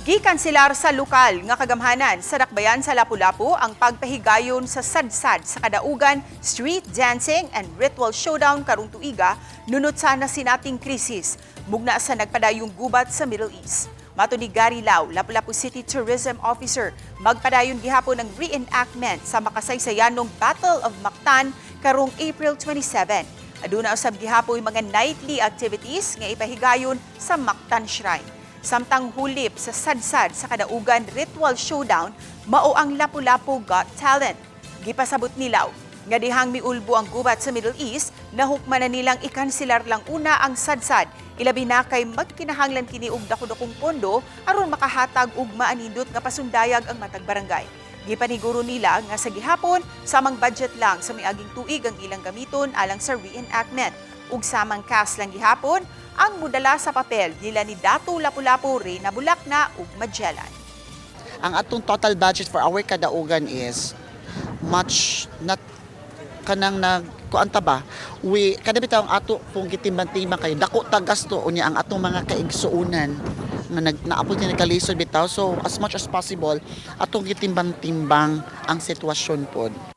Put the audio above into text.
Gikanselar sa lokal nga kagamhanan sa Dakbayan sa Lapu-Lapu ang pagpahigayon sa sadsad sa kadaugan, street dancing and ritual showdown karong tuiga nunot sa nasinating krisis mugna sa nagpadayong gubat sa Middle East. Mato ni Gary Lau, Lapu-Lapu City Tourism Officer, magpadayon gihapon ng reenactment sa makasaysayanong Battle of Mactan karong April 27. Aduna usab gihapon mga nightly activities nga ipahigayon sa Mactan Shrine. Samtang hulip sa sadsad sa kadaugan ritual showdown, mao ang Lapu-Lapu Got Talent. Gipasabot nilaw, nga dihang miulbo ang gubat sa Middle East, nahukman na nilang ikansilar lang una ang sadsad. Ilabi na kay magkinahanglan kini og dako-dakong pondo aron makahatag og maanindot nga pasundayag ang matag barangay. Gipaniguro nila nga sa gihapon, samang budget lang sa miaging tuig ang ilang gamiton alang sa reenactment. Ug samang cast lang gihapon, ang mudala sa papel nila ni Dato Lapu-Lapu, Reyna Bulacna ug Magellan. Ang atong total budget for our kadaugan is much not kanang nagkuanta ba we kada bitaw ang ato pong gitimbang-timbang kay dako ta gasto unya ang atong mga kaigsuonan nga naapod ni nagkalisod bitaw, so as much as possible atong gitimbang-timbang ang sitwasyon pod.